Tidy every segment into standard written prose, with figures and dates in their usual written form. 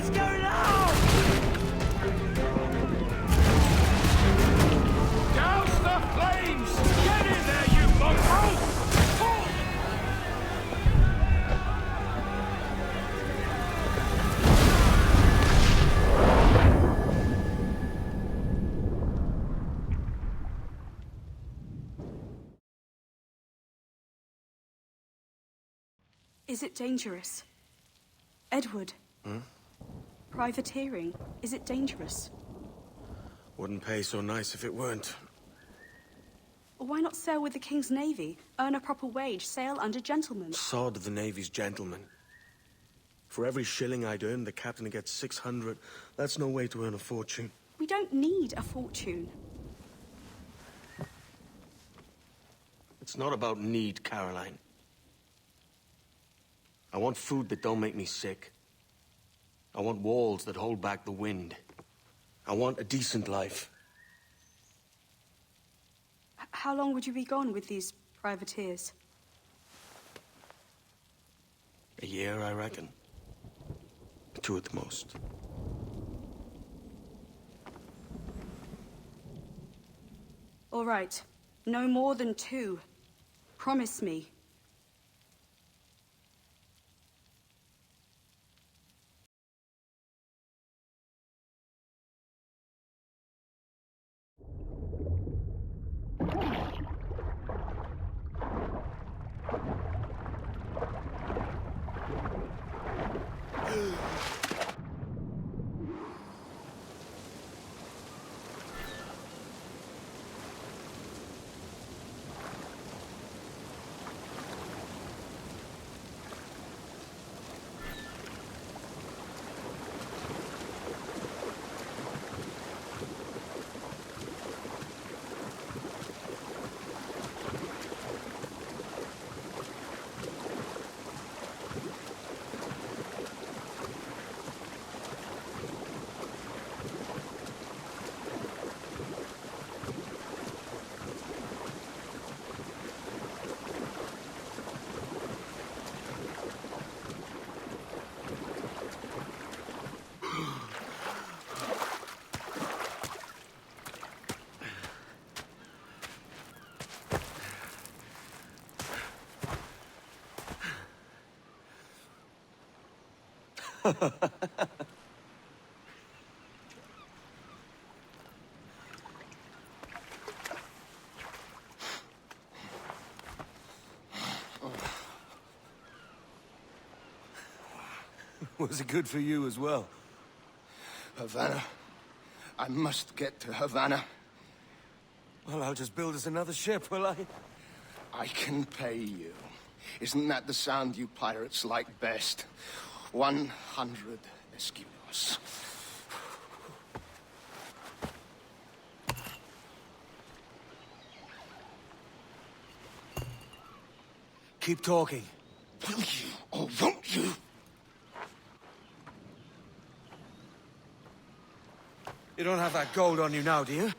is going on? Douse the flames! Get in there, you mongrel! Is it dangerous? Edward? Privateering, is it dangerous? Wouldn't pay so nice if it weren't. Why not sail with the King's Navy? Earn a proper wage, sail under gentlemen. Sod the Navy's gentlemen. For every shilling I'd earn, the captain gets 600. That's no way to earn a fortune. We don't need a fortune. It's not about need, Caroline. I want food that don't make me sick. I want walls that hold back the wind. I want a decent life. How long would you be gone with these privateers? A year, I reckon. 2 at the most. All right. No more than 2. Promise me. Was it good for you as well? Havana. I must get to Havana. Well, I'll just build us another ship, will I? I can pay you. Isn't that the sound you pirates like best? 100 escudos. Keep talking. Will you or won't you? You don't have that gold on you now, do you?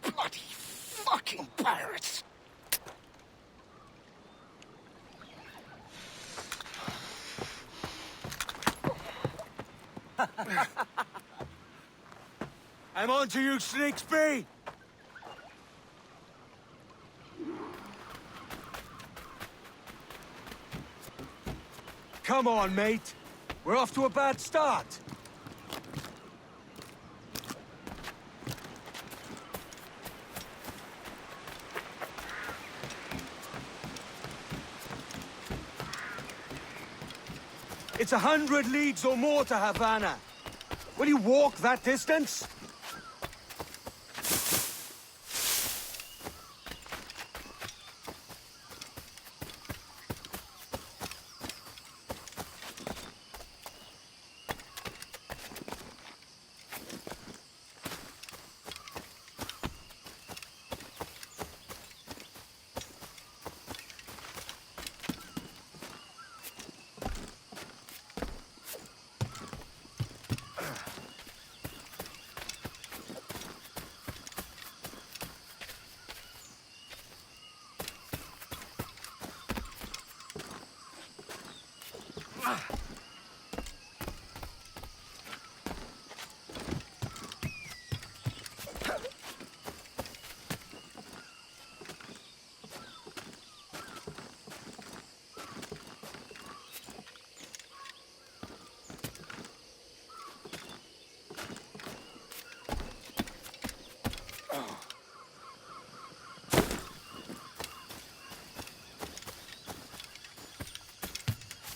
Bloody fucking pirates! I'm on to you, Snakesby! Come on, mate. We're off to a bad start. It's 100 leagues or more to Havana. Will you walk that distance?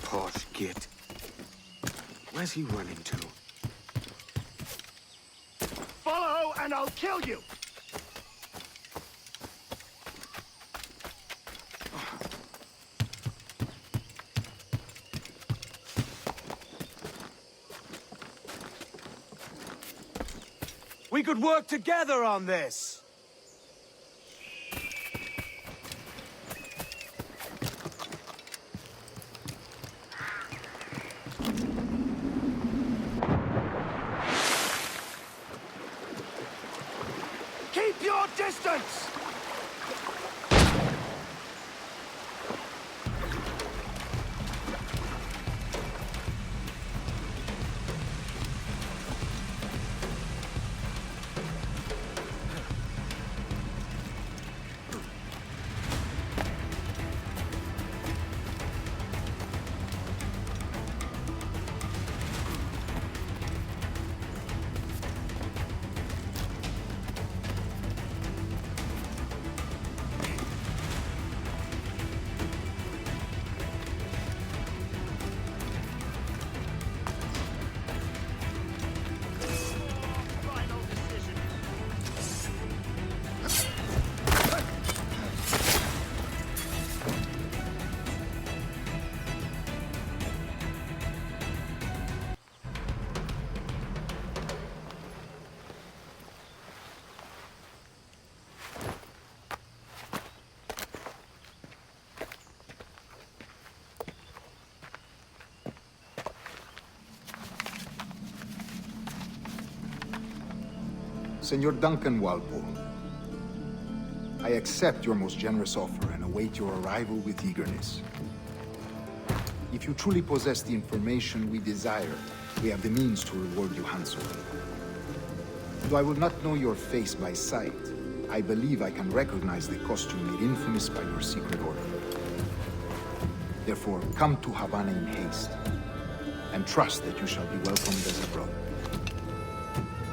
Posh git. Where's he running to? Follow, and I'll kill you! We could work together on this! Keep your distance! Senor Duncan Walpole, I accept your most generous offer and await your arrival with eagerness. If you truly possess the information we desire, we have the means to reward you handsomely. Though I will not know your face by sight, I believe I can recognize the costume made infamous by your secret order. Therefore, come to Havana in haste, and trust that you shall be welcomed as a brother.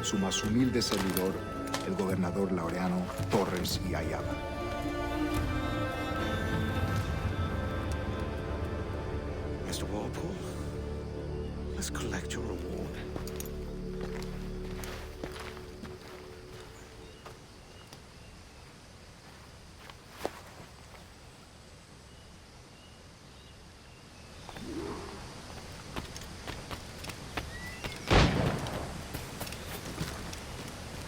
Su más humilde servidor, el gobernador Laureano Torres y Ayala. Mr. Walpole, let's collect your reward.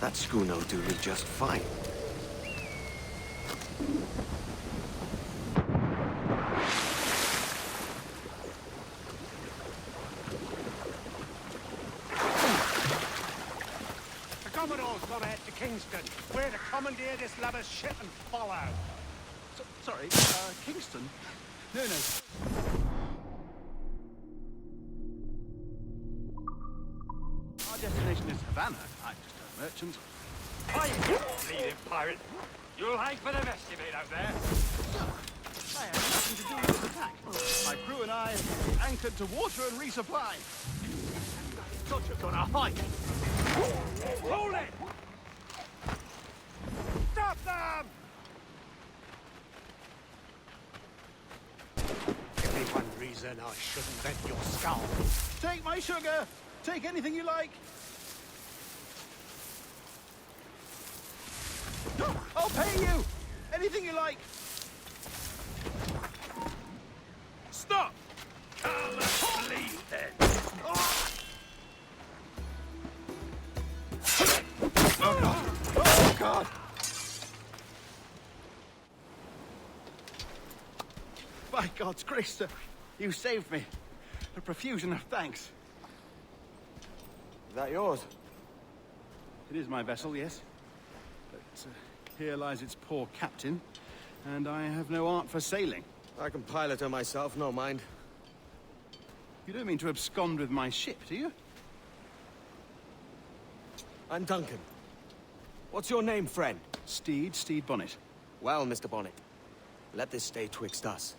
That schooner will do me just fine. The Commodore's gone ahead to Kingston. We're to commandeer this lubber's ship and follow. Sorry, Kingston? No. Our destination is Havana. I'm just a merchant. Hi, bleeding pirate. You'll hang for the best of it out there. I have nothing to do with this attack. My crew and I are anchored to water and resupply. Thought you were gonna hike. Hold it! Stop them! Give me one reason I shouldn't bend your skull. Take my sugar! Take anything you like! No, I'll pay you! Anything you like! Stop! Come and leave then. Oh, God! By God's grace, sir, you saved me. A profusion of thanks. Is that yours? It is my vessel, yes. But here lies its poor captain, and I have no art for sailing. I can pilot her myself, no mind. You don't mean to abscond with my ship, do you? I'm Duncan. What's your name, friend? Steed Bonnet. Well, Mr. Bonnet, let this stay twixt us.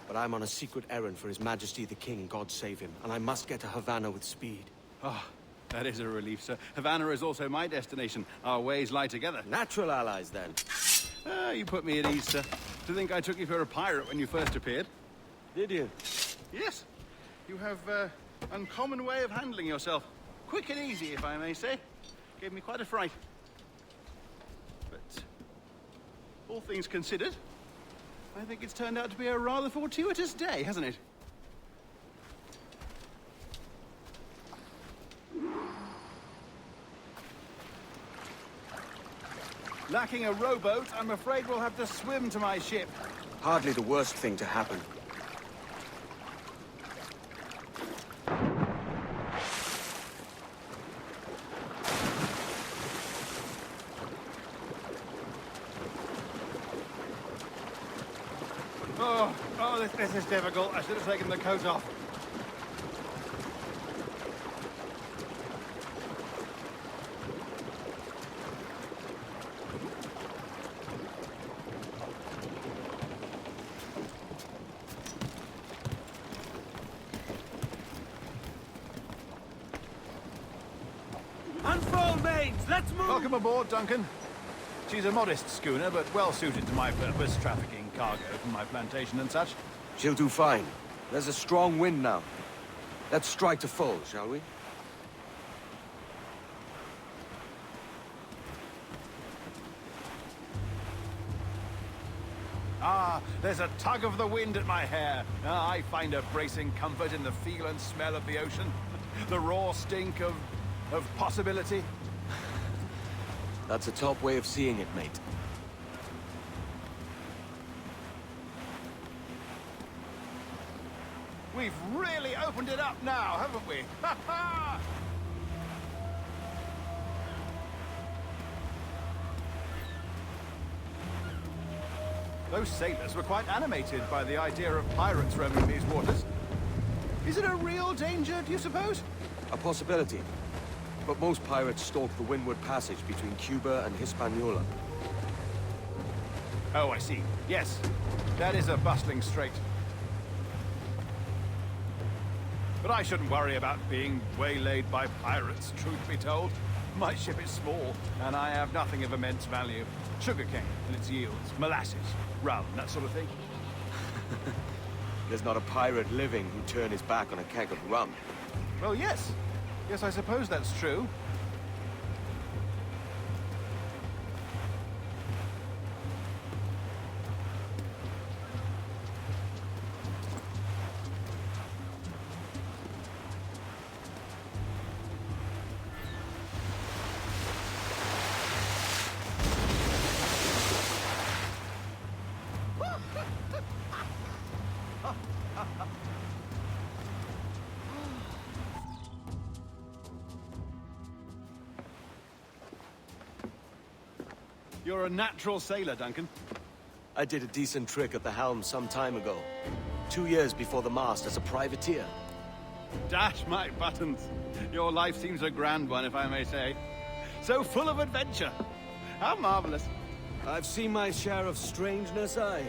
But I'm on a secret errand for His Majesty the King, God save him, and I must get to Havana with speed. Ah, That is a relief, sir. Havana is also my destination. Our ways lie together. Natural allies, then. You put me at ease, sir. To think I took you for a pirate when you first appeared. Did you? Yes. You have uncommon way of handling yourself. Quick and easy, if I may say. Gave me quite a fright. But all things considered, I think it's turned out to be a rather fortuitous day, hasn't it? Lacking a rowboat, I'm afraid we'll have to swim to my ship. Hardly the worst thing to happen. This is difficult. I should have taken the coat off. Unfurl mains! Let's move! Welcome aboard, Duncan. She's a modest schooner, but well suited to my purpose, trafficking cargo from my plantation and such. She'll do fine. There's a strong wind now. Let's strike to full, shall we? Ah, there's a tug of the wind at my hair. I find a bracing comfort in the feel and smell of the ocean. The raw stink of possibility. That's a top way of seeing it, mate. We've really opened it up now, haven't we? Ha ha! Those sailors were quite animated by the idea of pirates roaming these waters. Is it a real danger, do you suppose? A possibility. But most pirates stalk the windward passage between Cuba and Hispaniola. Oh, I see. Yes, that is a bustling strait. But I shouldn't worry about being waylaid by pirates, truth be told. My ship is small, and I have nothing of immense value. Sugarcane and its yields, molasses, rum, that sort of thing. There's not a pirate living who'd turn his back on a keg of rum. Well, yes. Yes, I suppose that's true. You're a natural sailor, Duncan. I did a decent trick at the helm some time ago. 2 years before the mast as a privateer. Dash my buttons. Your life seems a grand one, if I may say. So full of adventure. How marvelous. I've seen my share of strangeness, aye.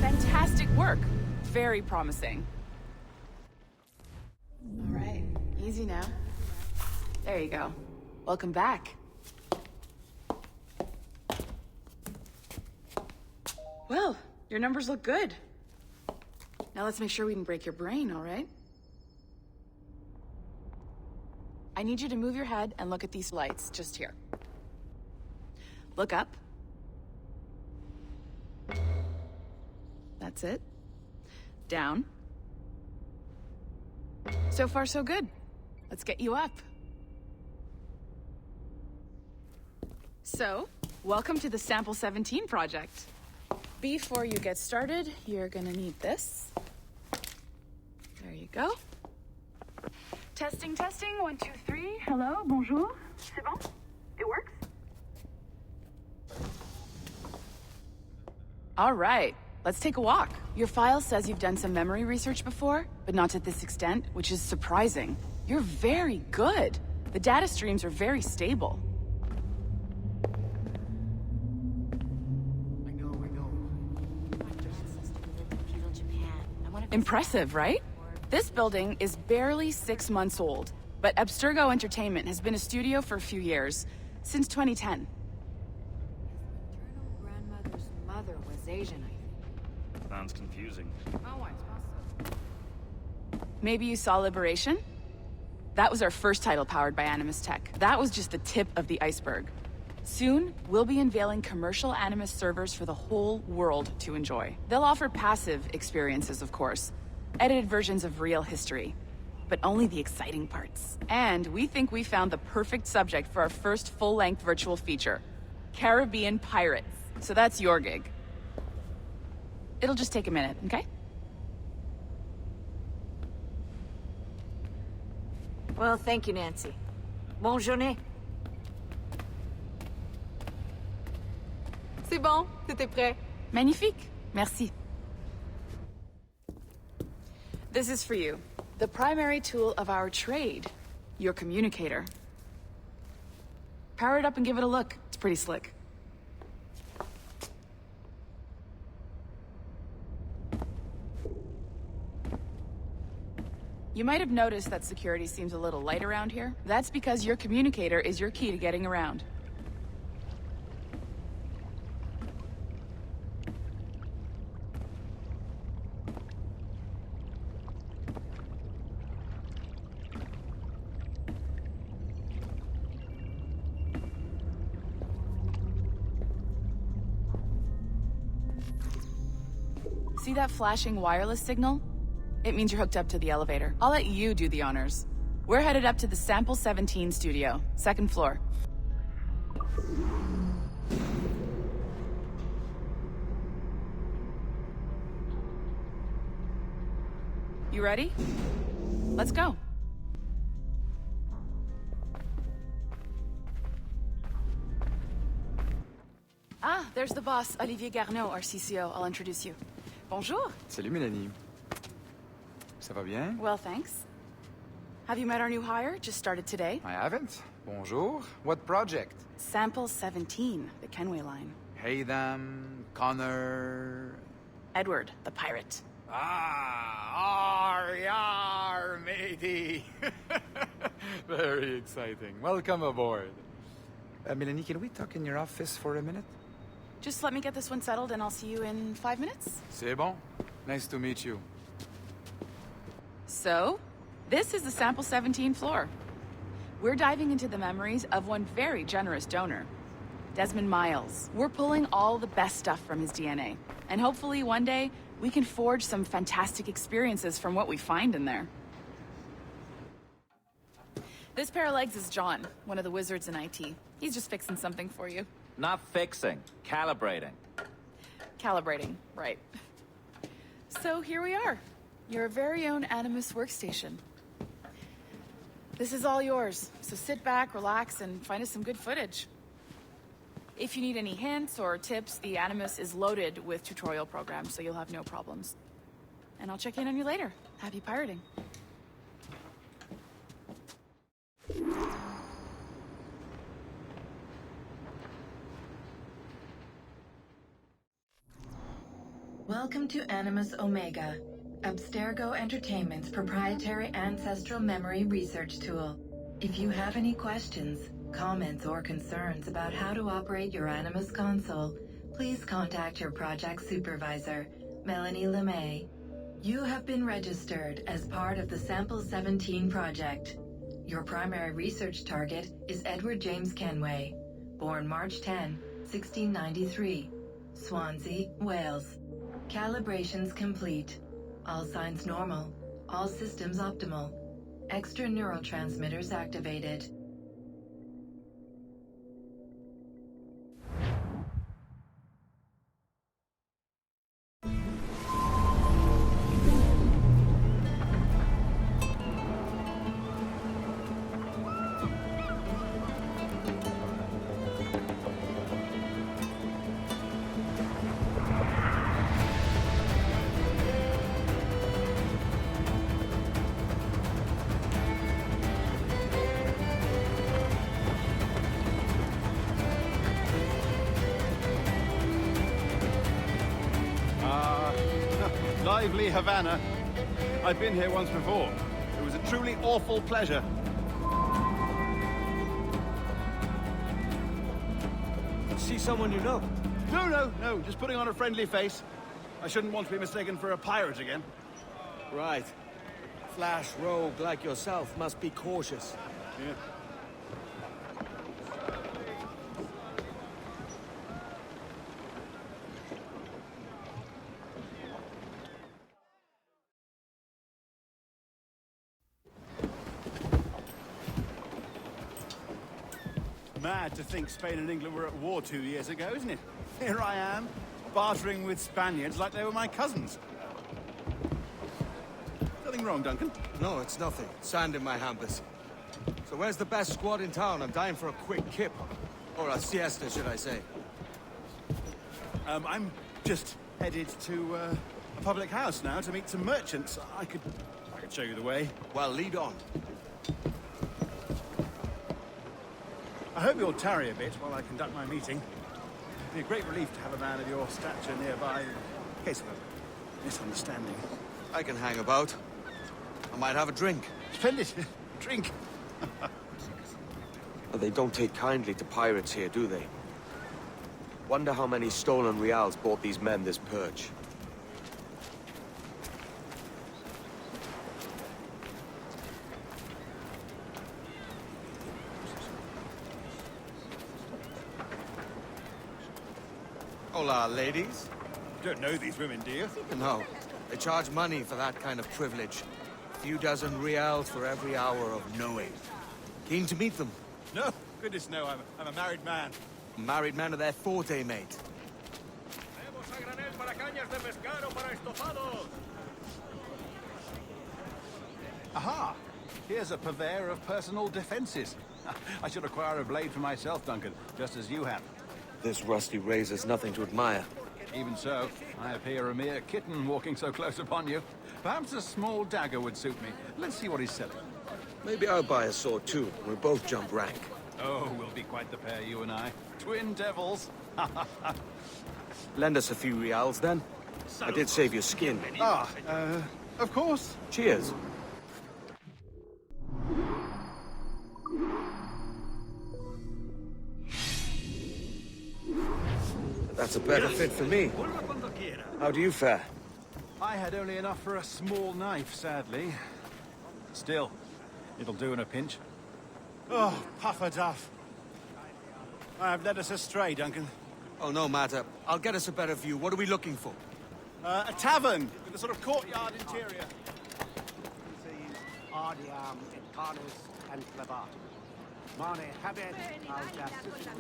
Fantastic work. Very promising. All right, easy now. There you go. Welcome back. Well, your numbers look good. Now let's make sure we can break your brain, all right? I need you to move your head and look at these lights just here. Look up. That's it. Down. So far, so good. Let's get you up. So, welcome to the Sample 17 project. Before you get started, you're gonna need this. There you go. Testing, testing, 1, 2, 3. Hello, bonjour. C'est bon? It works? All right. let's take a walk. Your file says you've done some memory research before, but not to this extent, which is surprising. You're very good. The data streams are very stable. I know. Impressive, right? This building is barely 6 months old, but Abstergo Entertainment has been a studio for a few years, since 2010. Maternal grandmother's mother was Asian, I think. Sounds confusing. Oh, I suppose so. Maybe you saw Liberation? That was our first title powered by Animus Tech. That was just the tip of the iceberg. Soon, we'll be unveiling commercial Animus servers for the whole world to enjoy. They'll offer passive experiences, of course, edited versions of real history, but only the exciting parts. And we think we found the perfect subject for our first full-length virtual feature, Caribbean Pirates. So that's your gig. It'll just take a minute, okay? Well, thank you, Nancy. Bonne journée. C'est bon, c'était prêt. Magnifique. Merci. This is for you. The primary tool of our trade. Your communicator. Power it up and give it a look. It's pretty slick. You might have noticed that security seems a little light around here. That's because your communicator is your key to getting around. See that flashing wireless signal? It means you're hooked up to the elevator. I'll let you do the honors. We're headed up to the Sample 17 studio, 2nd floor. You ready? Let's go. Ah, there's the boss, Olivier Garneau, our CCO. I'll introduce you. Bonjour. Salut, Mélanie. Ça va bien? Well, thanks. Have you met our new hire? Just started today. I haven't. Bonjour. What project? Sample 17, the Kenway line. Haytham, Connor... Edward, the pirate. Yar, matey. Very exciting. Welcome aboard. Mélanie, can we talk in your office for a minute? Just let me get this one settled and I'll see you in 5 minutes. C'est bon. Nice to meet you. So, this is the Sample 17 floor. We're diving into the memories of one very generous donor, Desmond Miles. We're pulling all the best stuff from his DNA. And hopefully one day, we can forge some fantastic experiences from what we find in there. This pair of legs is John, one of the wizards in IT. He's just fixing something for you. Not fixing, calibrating. Calibrating, right. So here we are. Your very own Animus workstation. This is all yours, so sit back, relax, and find us some good footage. If you need any hints or tips, the Animus is loaded with tutorial programs, so you'll have no problems. And I'll check in on you later. Happy pirating. Welcome to Animus Omega, Abstergo Entertainment's proprietary ancestral memory research tool. If you have any questions, comments, or concerns about how to operate your Animus console, please contact your project supervisor, Melanie LeMay. You have been registered as part of the Sample 17 project. Your primary research target is Edward James Kenway, born March 10, 1693, Swansea, Wales. Calibrations complete. All signs normal. All systems optimal. Extra neurotransmitters activated. lively Havana. I've been here once before. It was a truly awful pleasure. See someone you know? No, just putting on a friendly face. I shouldn't want to be mistaken for a pirate again. Right. Flash rogue like yourself must be cautious. Yeah. Mad to think Spain and England were at war 2 years ago, isn't it? Here I am, bartering with Spaniards like they were my cousins. Nothing wrong, Duncan? No, it's nothing. Sand in my hampers. So where's the best squad in town? I'm dying for a quick kip. Or a siesta, should I say. I'm just headed to a public house now to meet some merchants. I could show you the way. Well, lead on. I hope you'll tarry a bit while I conduct my meeting. It'd be a great relief to have a man of your stature nearby in case of a misunderstanding. I can hang about. I might have a drink. Splendid. Drink. Well, they don't take kindly to pirates here, do they? Wonder how many stolen reals bought these men this perch. Hola, ladies. Don't know these women, do you? No. They charge money for that kind of privilege. A few dozen reals for every hour of knowing. Keen to meet them? No, goodness no, I'm a married man. Married man of their forte, mate. Aha! Here's a purveyor of personal defenses. I should acquire a blade for myself, Duncan, just as you have. This rusty razor's nothing to admire. Even so, I appear a mere kitten walking so close upon you. Perhaps a small dagger would suit me. Let's see what he's selling. Maybe I'll buy a sword too. We'll both jump rank. Oh, we'll be quite the pair, you and I. Twin devils. Lend us a few reals, then. I did save your skin. Of course. Cheers. That's a better fit for me. How do you fare? I had only enough for a small knife, sadly. Still, it'll do in a pinch. Oh, puffer duff. I've led us astray, Duncan. Oh, no matter. I'll get us a better view. What are we looking for? A tavern with a sort of courtyard interior.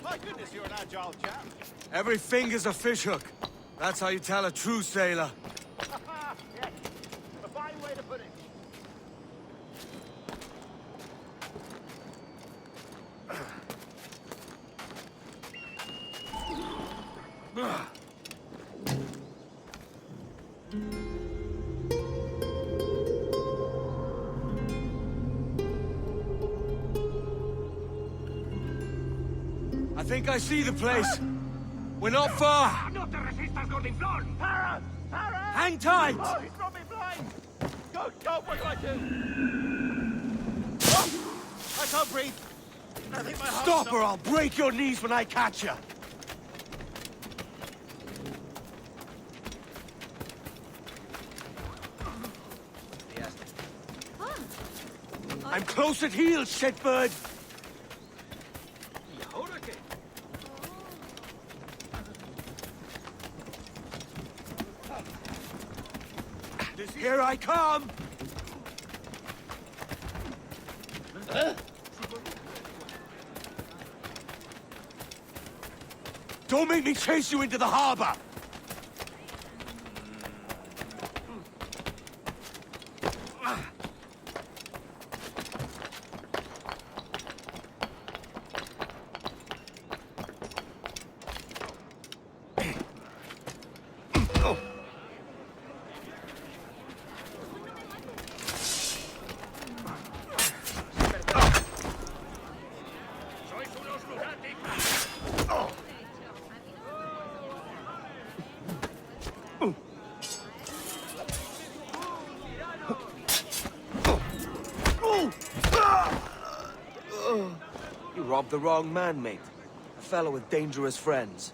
My goodness, you're an agile chap. Every finger's a fishhook. That's how you tell a true sailor. Yes, a fine way to put it. I think I see the place. We're not far. No te resistas, Gordinflón! Para! Hang tight! Oh, he's got me blind! Go, what do I do? Oh, I can't breathe. I think my heart's Stop or I'll break your knees when I catch you. I'm close at heel, shitbird! Here I come! Don't make me chase you into the harbor! the wrong man, mate. A fellow with dangerous friends.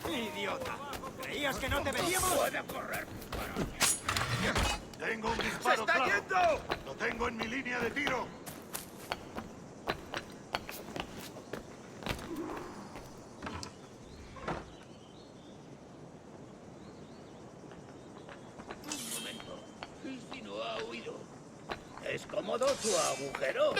¡Idiota! ¿Creías que no te veíamos? ¡Puede correr! ¡Tengo un disparo! ¡Se está yendo! ¡Lo tengo en mi línea de tiro! Un momento. Si no ha huido. ¿Es cómodo su agujero?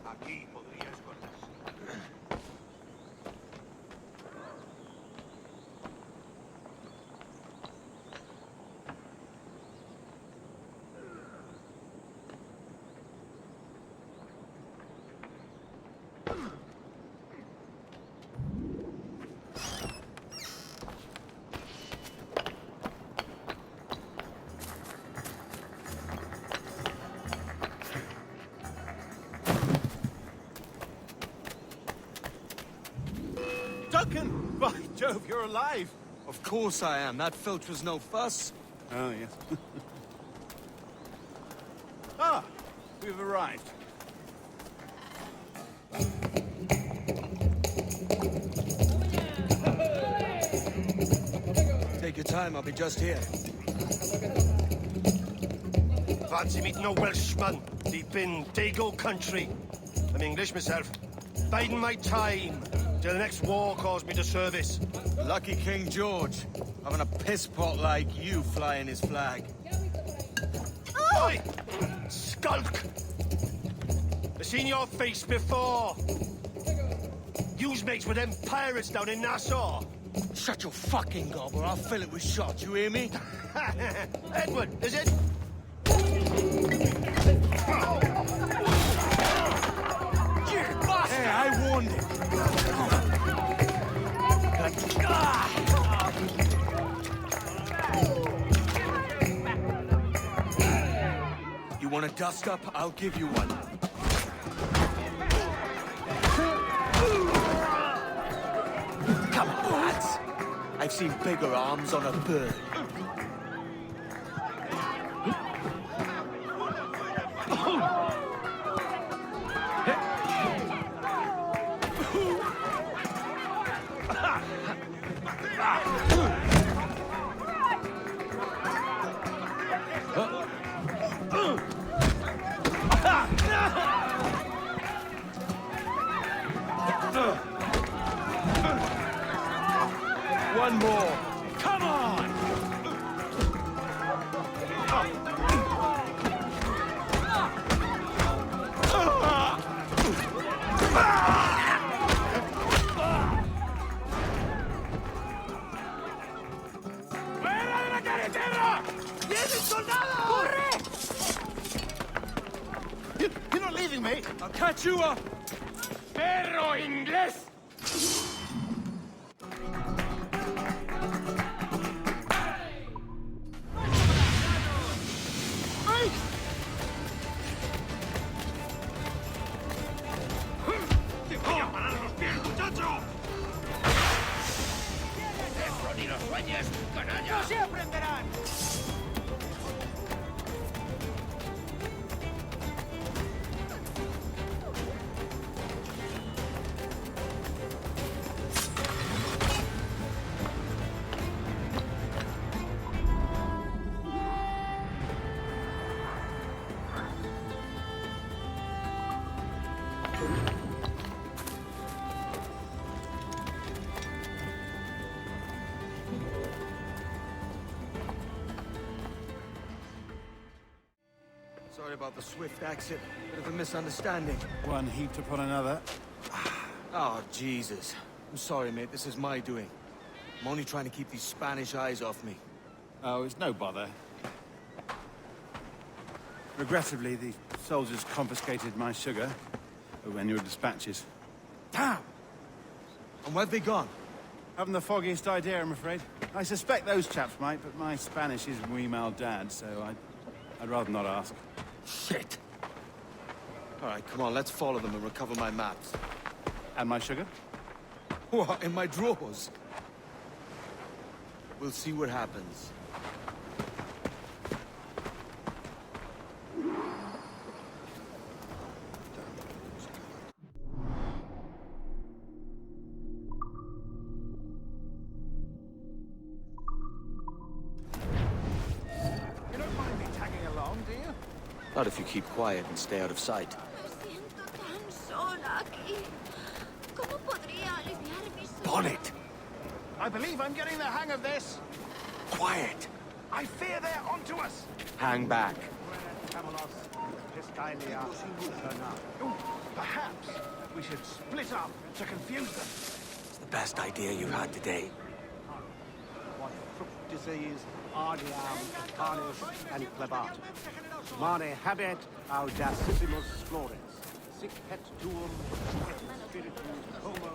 Aquí podría esconderse. Duncan! By Jove, you're alive! Of course I am. That filch was no fuss. Oh, yes. Ah! We've arrived. Take your time, I'll be just here. Fancy meeting a Welshman deep in Dago country. I'm English myself. Biding my time till the next war calls me to service. Lucky King George, having a piss pot like you flying his flag. Oi! Skulk! I've seen your face before. You's mates with them pirates down in Nassau. Shut your fucking gob or I'll fill it with shot, you hear me? Edward, is it? Hey, I warned him. You want a dust-up? I'll give you one. Come on, lads. I've seen bigger arms on a bird. One more. Come on! ¡Fuera de la carretera! ¡Viene el soldado! ¡Corre! You're not leaving me. I'll catch you up. ¡Perro inglés! ¡Te voy a parar los pies, muchacho! ¡Eso ni lo sueñes, canalla! ¡No se aprenderán! Sorry about the swift exit. Bit of a misunderstanding. One heaped upon another. Oh, Jesus. I'm sorry, mate. This is my doing. I'm only trying to keep these Spanish eyes off me. Oh, it's no bother. Regrettably, the soldiers confiscated my sugar when your dispatches. Damn! And where've they gone? Haven't the foggiest idea, I'm afraid. I suspect those chaps might, but my Spanish is muy mal dad, so I'd rather not ask. Shit! All right, come on, let's follow them and recover my maps. And my sugar? What, in my drawers? We'll see what happens. You don't mind me tagging along, do you? Not if you keep quiet and stay out of sight. Bonnet! I believe I'm getting the hang of this. Quiet! I fear they're onto us. Hang back. Oh, perhaps we should split up to confuse them. It's the best idea you've had today. Disease, ardiam, carnis, and plebat. Mane habet audacissimus flores. Sic et tuum, et spiritus homo,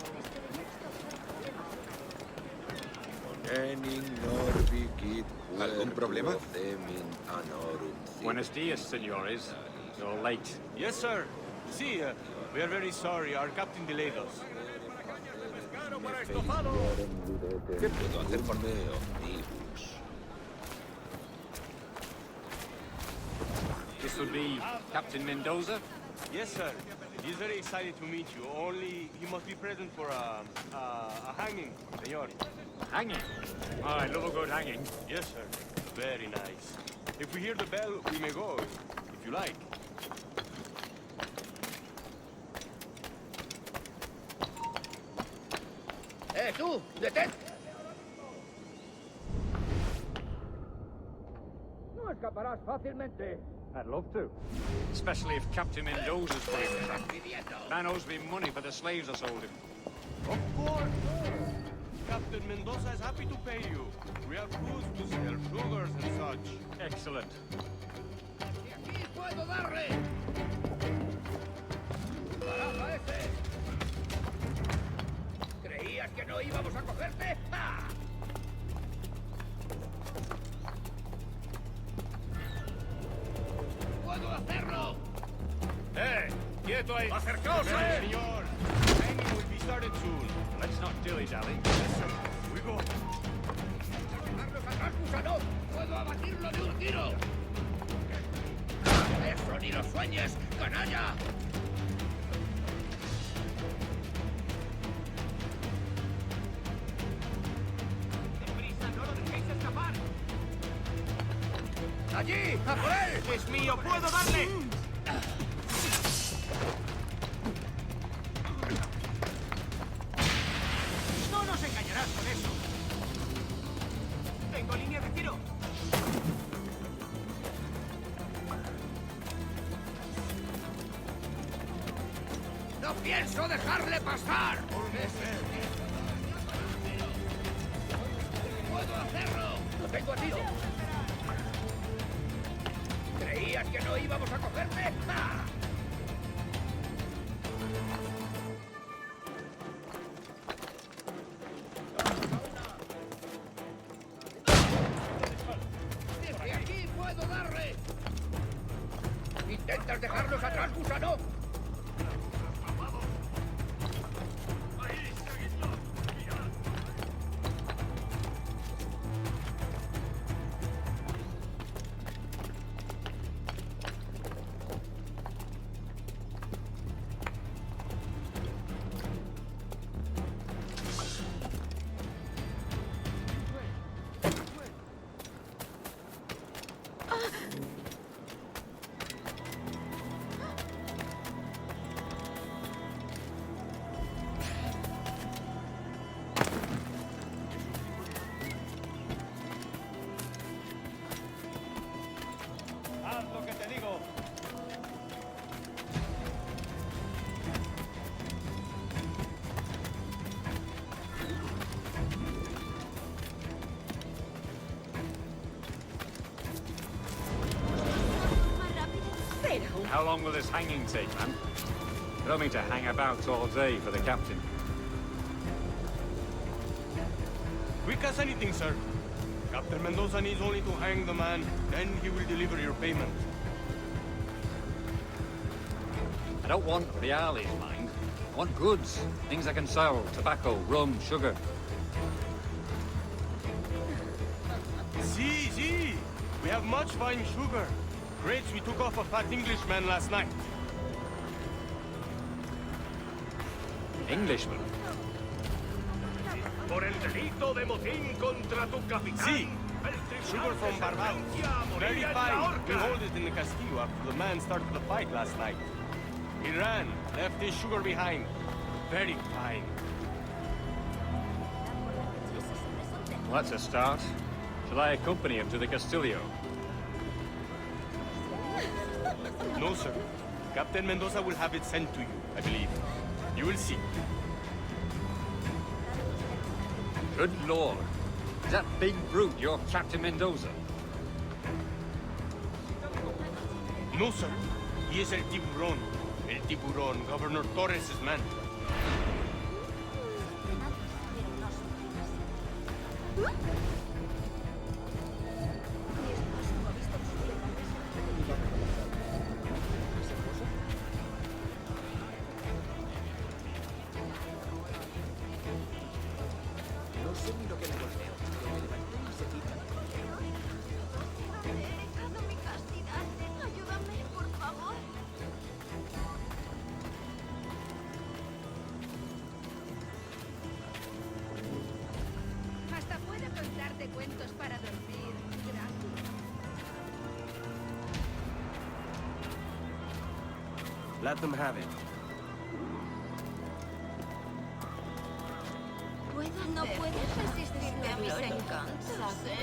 ¿Algún problema? Buenos dias, senores. You're late. Yes, sir. See, we are very sorry. Our captain delayed us. ¿Qué puedo hacer por mí? This would be Captain Mendoza? Yes, sir. He's very excited to meet you. Only he must be present for a hanging, senor. Hanging? Oh, I love a good hanging. Yes, sir. Very nice. If we hear the bell, we may go, if you like. Tú! ¡Detén! No escaparás fácilmente. I'd love to. Especially if Captain Mendoza's free. Man owes me money for the slaves I sold him. Of course! Captain Mendoza is happy to pay you. We have foods to sell, sugars and such. Excellent. ¡Y aquí puedo darle! ¡Carajo ese! ¿Creías que no íbamos a cogerte? ¡Ah! ¡Puedo hacerlo! ¡Quieto ahí! ¡Acercaos a él! Señor, hanging will be started soon. Let's not dilly-dally. Yes, sir. We go. ¡Carlos atrás, gusano! ¡Puedo abatirlo de un tiro! ¡Eso ni lo sueñes, canalla! ¡Deprisa, no lo dejéis escapar! ¡Allí! ¡A por él! ¡Es mío! ¡Puedo darle! ¡No nos engañarás con eso! ¡Tengo línea de tiro! ¡No pienso dejarle pasar! ¡Puedo hacerlo! ¡Lo tengo a tiro! ¿Creías que no íbamos a cogerme? ¡Ah! ¡Desde aquí puedo darle! ¿Intentas dejarnos atrás, gusano? Haz lo que te digo. How long will this hanging take, man? I don't mean to hang about all day for the captain. Quick as anything, sir. Captain Mendoza needs only to hang the man, then he will deliver your payment. I don't want reales, mind. I want goods. Things I can sell. Tobacco, rum, sugar. See. We have much fine sugar. Crates we took off a fat Englishman last night. Englishman? Por el delito de motín contra tu capitán. See, sugar from Barbados. Very fine. We hold it in the Castillo after the man started the fight last night. He ran, left his sugar behind. Very fine. Well, that's a start. Shall I accompany him to the Castillo? No, sir. Captain Mendoza will have it sent to you, I believe. You will see. Good lord. Is that big brute your Captain Mendoza? No, sir. He is El Tiburón. El Tiburón, Governor Torres' man. Hasta puedo contarte cuentos para dormir. Gracias. Let them have it. No puedes resistirte a mis encantos, ¿eh?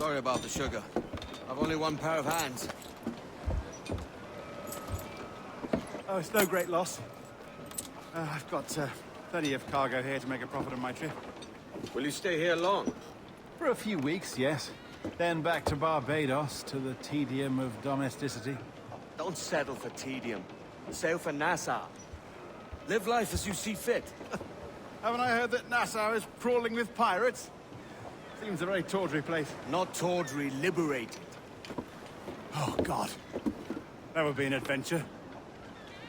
Sorry about the sugar. I've only one pair of hands. Oh, it's no great loss. I've got plenty of cargo here to make a profit on my trip. Will you stay here long? For a few weeks, yes. Then back to Barbados, to the tedium of domesticity. Don't settle for tedium. Sail for Nassau. Live life as you see fit. Haven't I heard that Nassau is crawling with pirates? Seems a very tawdry place. Not tawdry, liberated. Oh, God. That would be an adventure.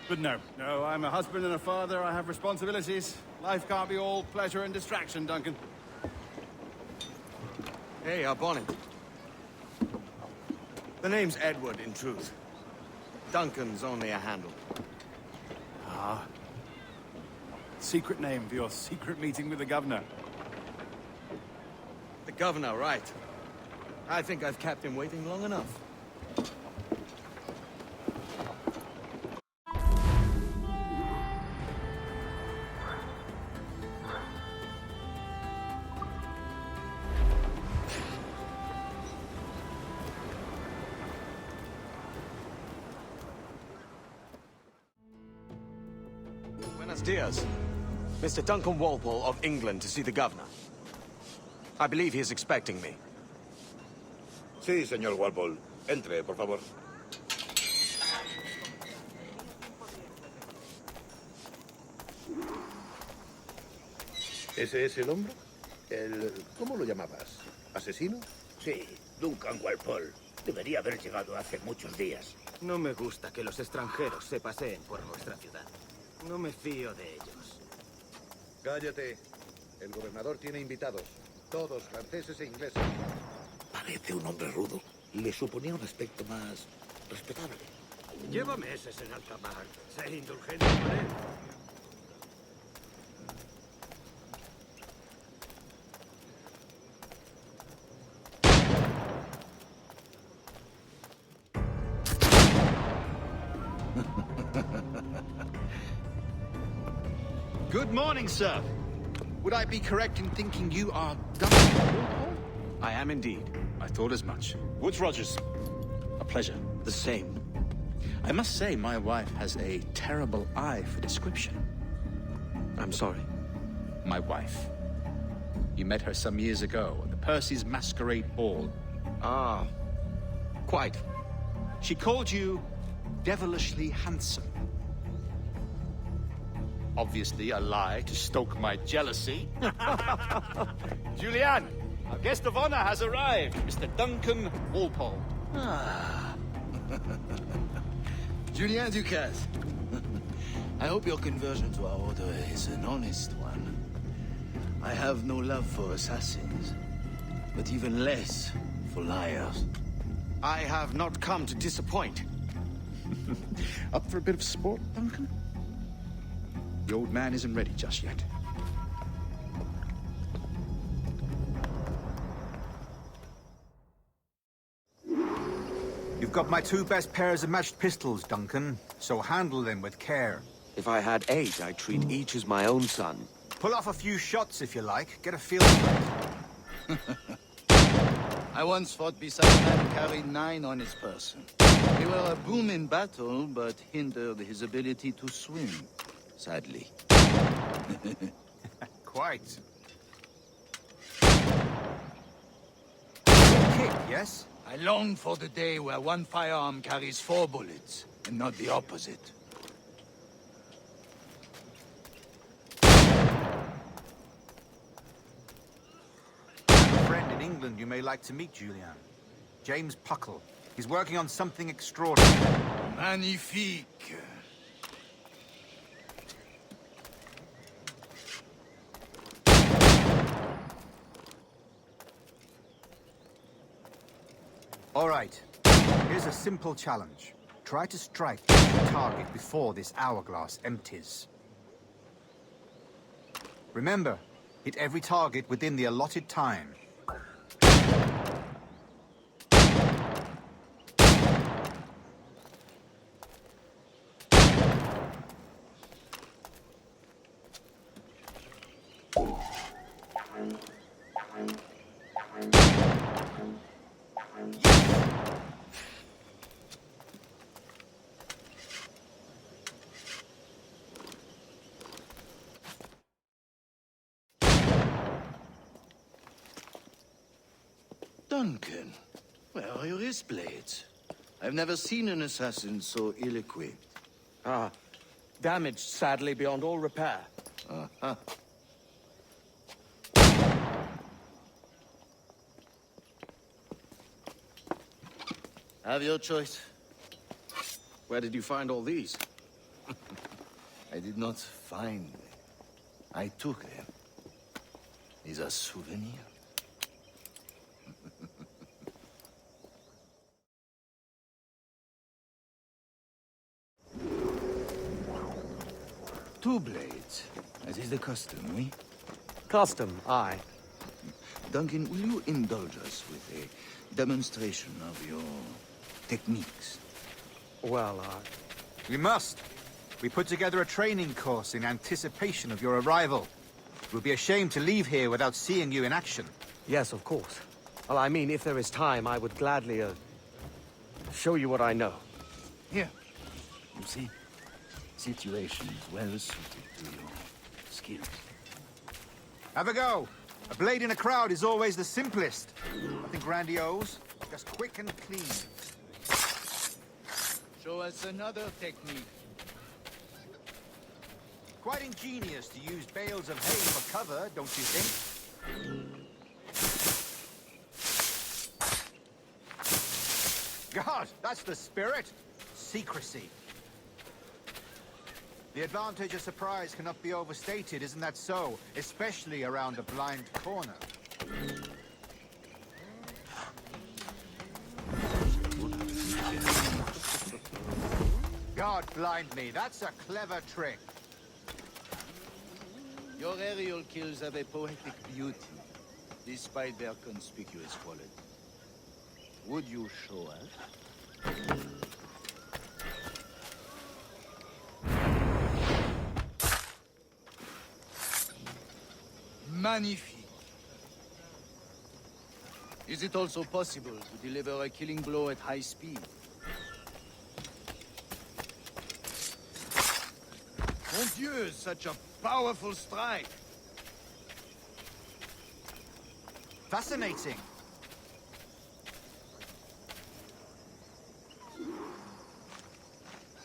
But no, I'm a husband and a father. I have responsibilities. Life can't be all pleasure and distraction, Duncan. Hey, our bonnet. The name's Edward, in truth. Duncan's only a handle. Ah. Secret name for your secret meeting with the governor. The governor, right. I think I've kept him waiting long enough. Buenos dias. Mr. Duncan Walpole of England to see the governor. I believe he is expecting me. Sí, señor Walpole. Entre, por favor. ¿Ese es el hombre? ¿Cómo lo llamabas? ¿Asesino? Sí, Duncan Walpole. Debería haber llegado hace muchos días. No me gusta que los extranjeros se paseen por nuestra ciudad. No me fío de ellos. Cállate. El gobernador tiene invitados. Todos franceses e ingleses. Parece un hombre rudo. Le suponía un aspecto más respetable. Lleva meses en alta mar. Sé indulgente con él. Good morning, sir. Would I be correct in thinking you are Duncan Walpole? I am indeed. I thought as much. Woods Rogers. A pleasure. The same. I must say, my wife has a terrible eye for description. I'm sorry. My wife. You met her some years ago at the Percy's Masquerade Ball. Ah, quite. She called you devilishly handsome. Obviously a lie to stoke my jealousy. Julianne, our guest of honor has arrived, Mr. Duncan Walpole. Ah. Julien Ducasse. I hope your conversion to our order is an honest one. I have no love for assassins, but even less for liars. I have not come to disappoint. Up for a bit of sport, Duncan? The old man isn't ready just yet. You've got my two best pairs of matched pistols, Duncan, so handle them with care. If I had 8, I'd treat each as my own son. Pull off a few shots if you like. Get a feel for it. I once fought beside a man who carried 9 on his person. They were a boom in battle, but hindered his ability to swim. Sadly. Quite. Kick, yes? I long for the day where one firearm carries 4 bullets, and not the opposite. I have a friend in England you may like to meet, Julian. James Puckle. He's working on something extraordinary. Magnifique. All right. Here's a simple challenge. Try to strike the target before this hourglass empties. Remember, hit every target within the allotted time. Duncan, where are your wrist blades? I've never seen an assassin so ill-equipped. Ah, damaged sadly beyond all repair. Uh-huh. Have your choice. Where did you find all these? I did not find them. I took them. These are souvenirs. Two blades, as is the custom, oui? Custom, aye. Duncan, will you indulge us with a demonstration of your techniques? Well, We must. We put together a training course in anticipation of your arrival. It would be a shame to leave here without seeing you in action. Yes, of course. Well, I mean, if there is time, I would gladly, show you what I know. Here. You see? Situations well suited to your skills. Have a go. A blade in a crowd is always the simplest. Nothing grandiose, just quick and clean. Show us another technique. Quite ingenious to use bales of hay for cover, don't you think? God, that's the spirit. Secrecy. The advantage of surprise cannot be overstated, isn't that so? Especially around a blind corner. God blind me, that's a clever trick. Your aerial kills have a poetic beauty, despite their conspicuous quality. Would you show us? Magnifique. Is it also possible to deliver a killing blow at high speed? Mon Dieu, such a powerful strike! Fascinating.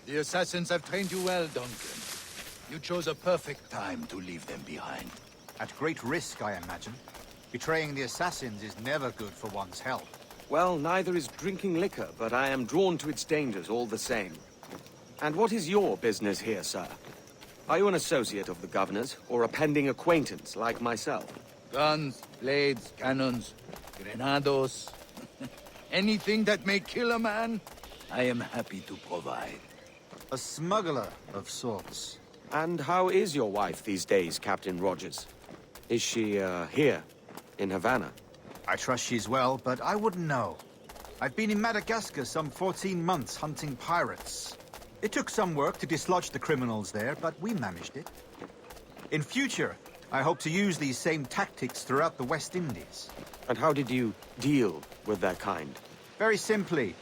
The assassins have trained you well, Duncan. You chose a perfect time to leave them behind. At great risk, I imagine. Betraying the assassins is never good for one's health. Well, neither is drinking liquor, but I am drawn to its dangers all the same. And what is your business here, sir? Are you an associate of the governor's, or a pending acquaintance like myself? Guns, blades, cannons, grenados. Anything that may kill a man, I am happy to provide. A smuggler of sorts. And how is your wife these days, Captain Rogers? Is she, here, in Havana? I trust she's well, but I wouldn't know. I've been in Madagascar some 14 months hunting pirates. It took some work to dislodge the criminals there, but we managed it. In future, I hope to use these same tactics throughout the West Indies. And how did you deal with their kind? Very simply.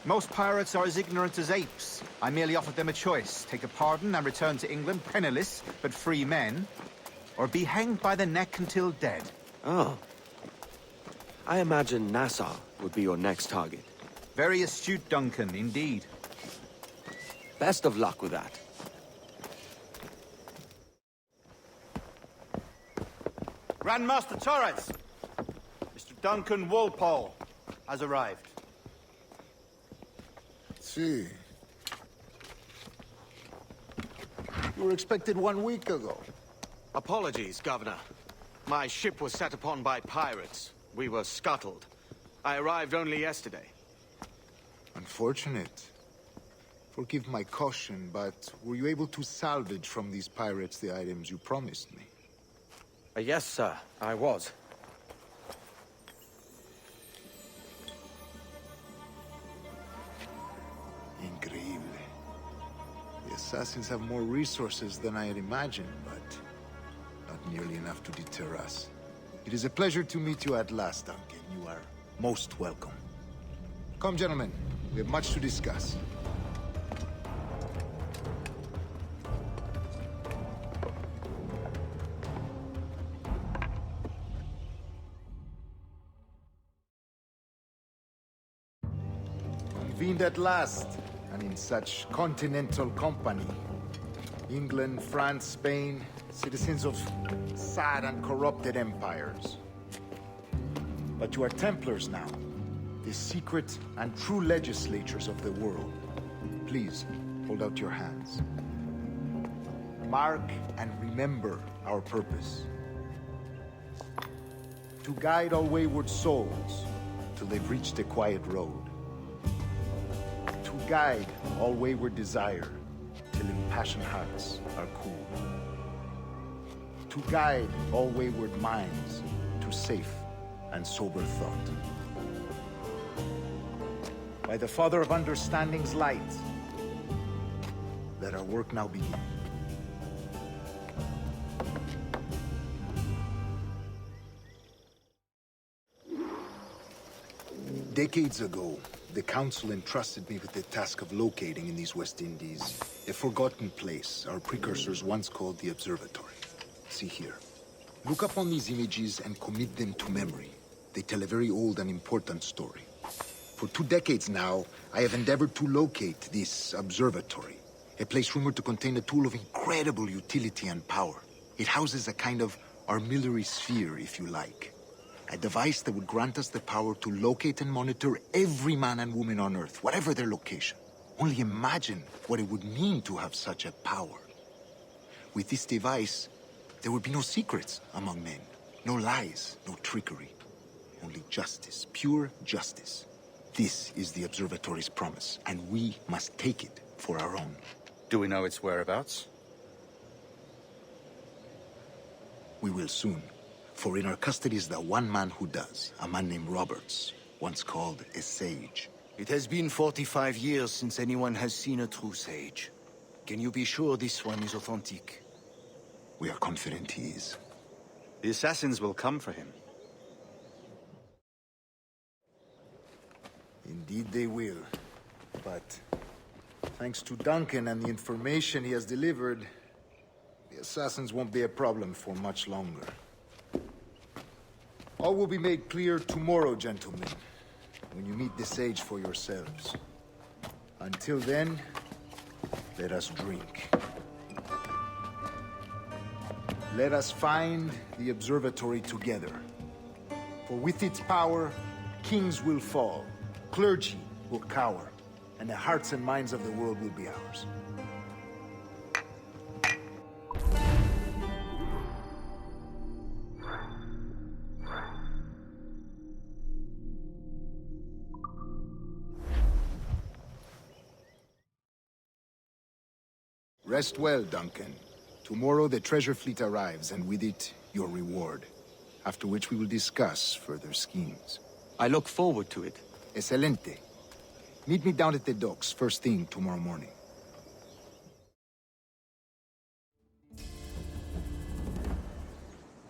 Most pirates are as ignorant as apes. I merely offered them a choice. Take a pardon and return to England penniless, but free men. Or be hanged by the neck until dead. Oh. I imagine Nassau would be your next target. Very astute, Duncan, indeed. Best of luck with that. Grandmaster Torres! Mr. Duncan Walpole has arrived. See. You were expected 1 week ago. Apologies, Governor. My ship was set upon by pirates. We were scuttled. I arrived only yesterday. Unfortunate. Forgive my caution, but were you able to salvage from these pirates the items you promised me? Yes, sir, I was. Increíble. The assassins have more resources than I had imagined, but not nearly enough to deter us. It is a pleasure to meet you at last, Duncan. You are most welcome. Come, gentlemen. We have much to discuss. Convened at last, and in such continental company. England, France, Spain, citizens of sad and corrupted empires. But you are Templars now, the secret and true legislators of the world. Please, hold out your hands. Mark and remember our purpose. To guide all wayward souls till they've reached a quiet road. To guide all wayward desire till impassioned hearts are cool. To guide all wayward minds to safe and sober thought. By the Father of Understanding's light, let our work now begin. Decades ago, the Council entrusted me with the task of locating in these West Indies a forgotten place our precursors once called the Observatory. See here. Look upon these images and commit them to memory. They tell a very old and important story. For 2 decades now, I have endeavored to locate this observatory, a place rumored to contain a tool of incredible utility and power. It houses a kind of armillary sphere, if you like. A device that would grant us the power to locate and monitor every man and woman on Earth, whatever their location. Only imagine what it would mean to have such a power. With this device, there would be no secrets among men, no lies, no trickery. Only justice, pure justice. This is the Observatory's promise, and we must take it for our own. Do we know its whereabouts? We will soon. For in our custody is the one man who does, a man named Roberts, once called a sage. It has been 45 years since anyone has seen a true sage. Can you be sure this one is authentic? We are confident he is. The assassins will come for him. Indeed they will. But thanks to Duncan and the information he has delivered, the assassins won't be a problem for much longer. All will be made clear tomorrow, gentlemen, when you meet the sage for yourselves. Until then, let us drink. Let us find the observatory together. For with its power, kings will fall, clergy will cower, and the hearts and minds of the world will be ours. Rest well, Duncan. Tomorrow the treasure fleet arrives, and with it, your reward. After which we will discuss further schemes. I look forward to it. Excelente. Meet me down at the docks first thing tomorrow morning.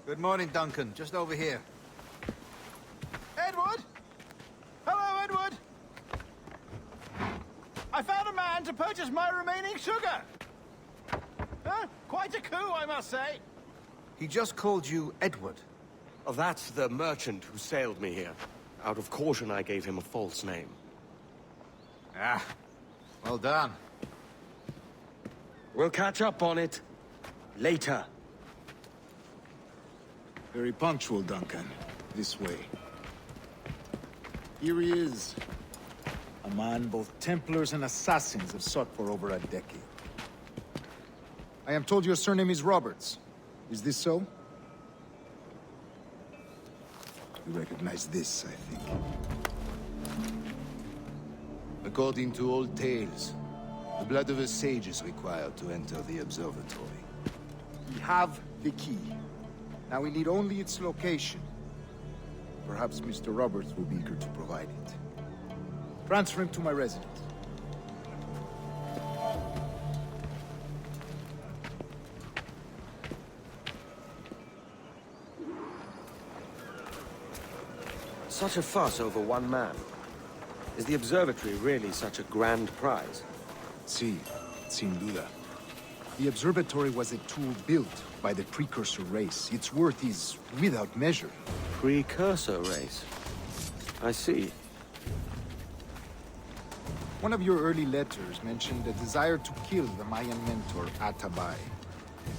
Good morning, Duncan. Just over here. Edward? Hello, Edward! I found a man to purchase my remaining sugar! Huh? Quite a coup, I must say. He just called you Edward. Oh, that's the merchant who sailed me here. Out of caution, I gave him a false name. Ah, well done. We'll catch up on it later. Very punctual, Duncan. This way. Here he is. A man both Templars and Assassins have sought for over a decade. I am told your surname is Roberts. Is this so? You recognize this, I think. According to old tales, the blood of a sage is required to enter the observatory. We have the key. Now we need only its location. Perhaps Mr. Roberts will be eager to provide it. Transfer him to my residence. Such a fuss over one man. Is the Observatory really such a grand prize? Sí, sin duda. The Observatory was a tool built by the precursor race. Its worth is without measure. Precursor race? I see. One of your early letters mentioned a desire to kill the Mayan mentor, Atabai.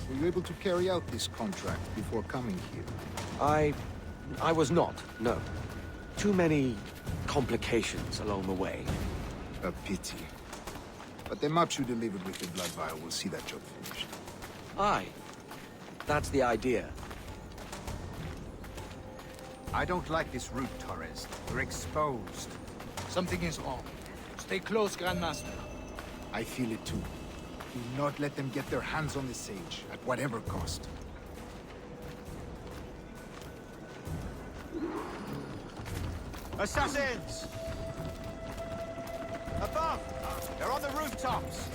Were you able to carry out this contract before coming here? I was not, no. Too many complications along the way. A pity. But the maps you delivered with the blood vial will see that job finished. Aye. That's the idea. I don't like this route, Torres. We're exposed. Something is wrong. Stay close, Grandmaster. I feel it too. Do not let them get their hands on the sage, at whatever cost. Assassins! Above! They're on the rooftops!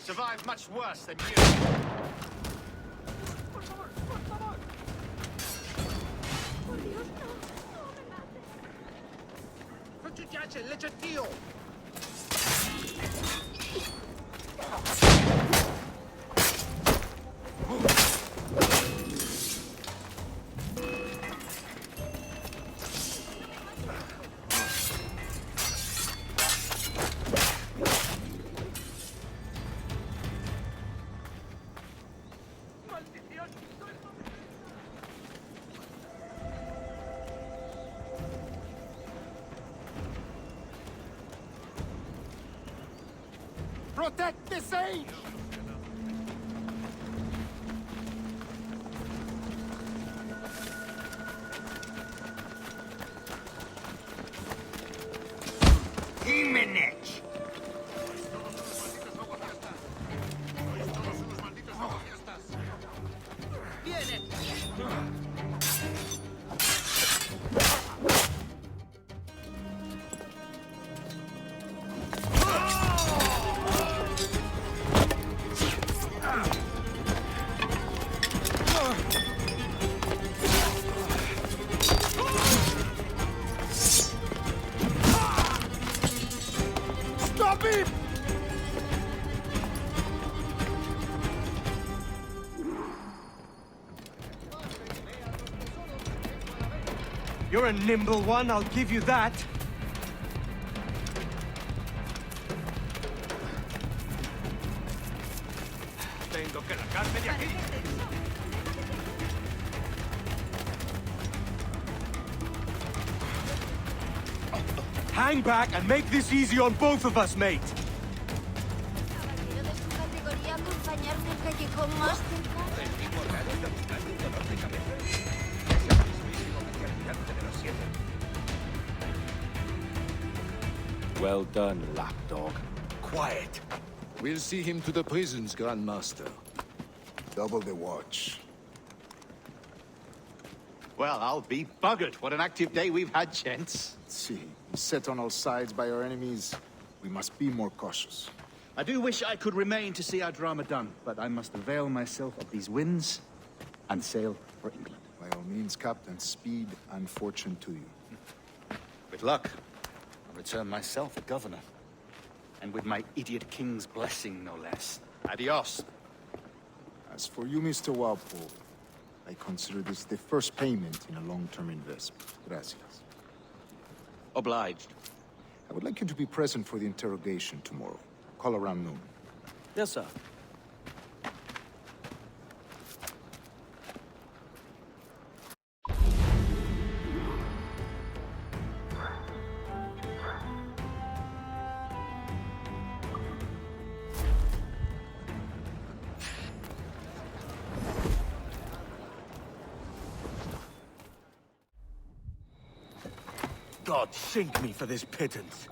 Survived much worse than you. Protect the sage! Jimenez! Stop him! You're a nimble one, I'll give you that. Tengo que largarme de aquí. Hang back and make this easy on both of us, mate. Caballero de su categoría, acompañarme al callejón más cercano. Well done, lapdog. Quiet. We'll see him to the prisons, Grandmaster. Double the watch. Well, I'll be buggered. What an active day we've had, gents. See, set on all sides by our enemies, we must be more cautious. I do wish I could remain to see our drama done, but I must avail myself of these winds and sail for England. By all means, Captain, speed and fortune to you. With luck, I'll return myself a governor. And with my idiot king's blessing, no less. Adios. As for you, Mr. Walpole, I consider this the first payment in a long-term investment. Gracias. Obliged. I would like you to be present for the interrogation tomorrow. Call around noon. Yes, sir. God sink me for this pittance.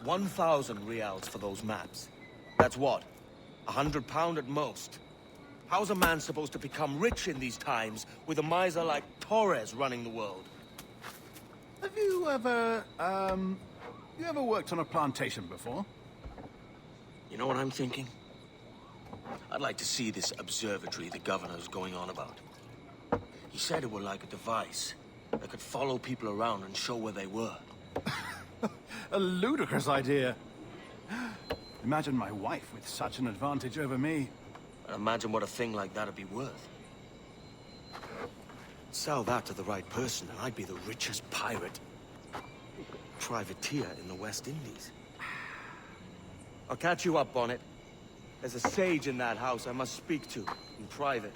1,000 reals for those maps. That's what? £100 at most. How's a man supposed to become rich in these times with a miser like Torres running the world? Have you ever worked on a plantation before? You know what I'm thinking? I'd like to see this observatory the governor's going on about. He said it were like a device that could follow people around and show where they were. A ludicrous idea. Imagine my wife with such an advantage over me. And imagine what a thing like that'd be worth. Sell that to the right person and I'd be the richest pirate. Privateer in the West Indies. I'll catch you up on it. There's a sage in that house I must speak to in private.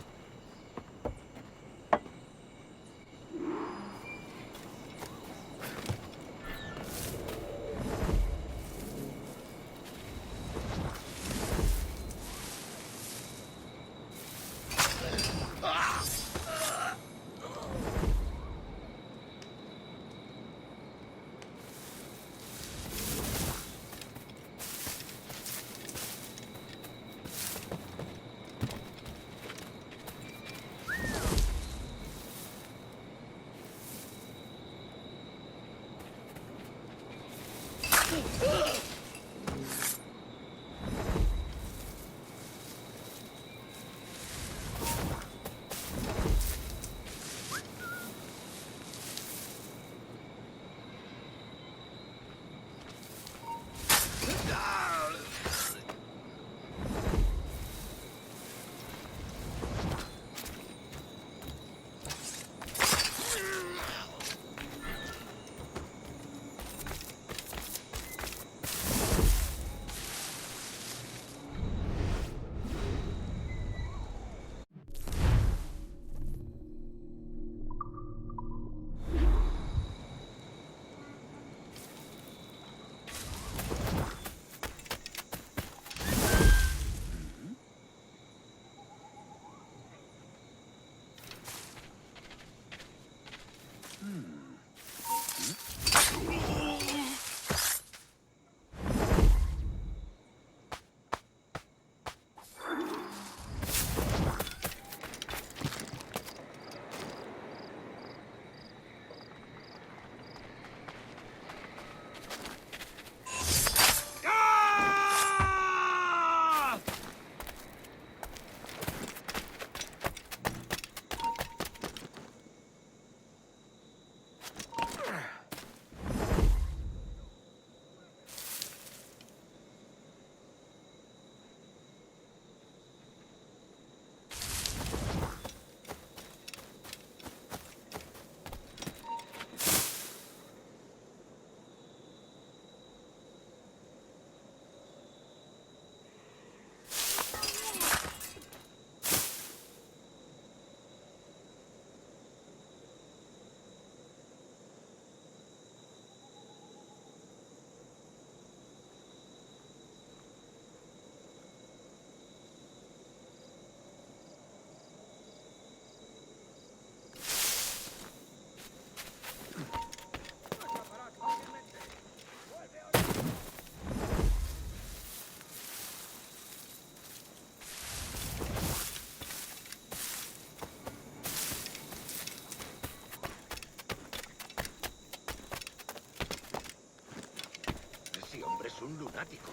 Un lunático.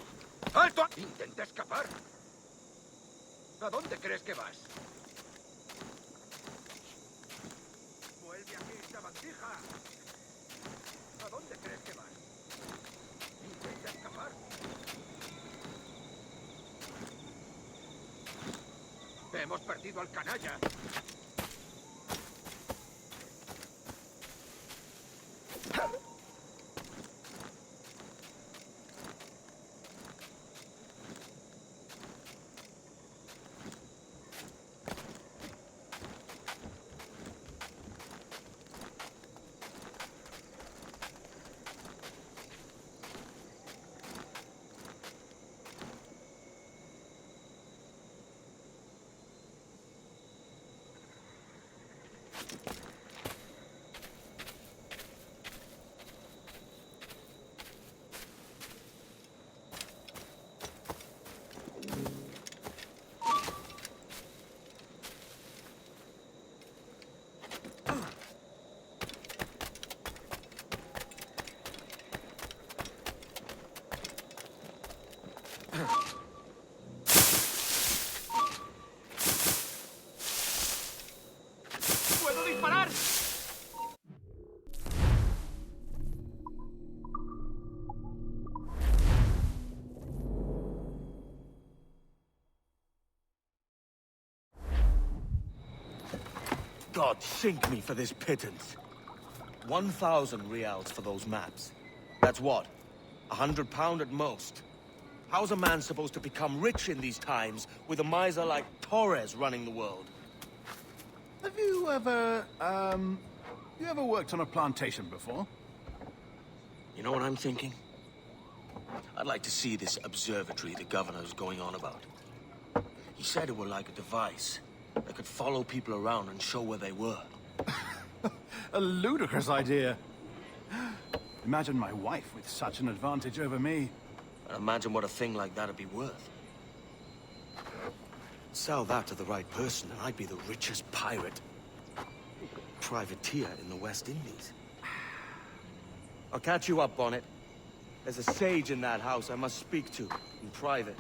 ¡Alto! Intenta escapar. ¿A dónde crees que vas? ¡Vuelve aquí, sabandija! ¿A dónde crees que vas? Intenta escapar. Hemos perdido al canalla. ¡Puedo disparar! God sink me for this pittance. 1,000 reals for those maps. That's what? £100 at most. How's a man supposed to become rich in these times with a miser like Torres running the world? Have you ever, worked on a plantation before? You know what I'm thinking? I'd like to see this observatory the governor's going on about. He said it were like a device that could follow people around and show where they were. A ludicrous idea. Imagine my wife with such an advantage over me. And imagine what a thing like that'd be worth. Sell that to the right person and I'd be the richest pirate. Privateer in the West Indies. I'll catch you up, Bonnet. There's a sage in that house I must speak to, in private.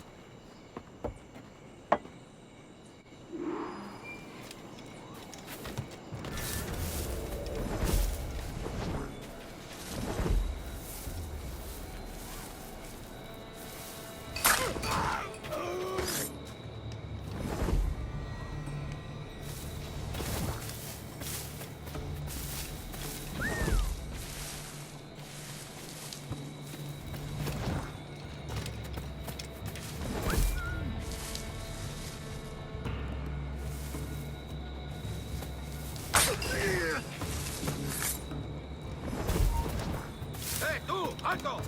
¡Tú! ¡Alto!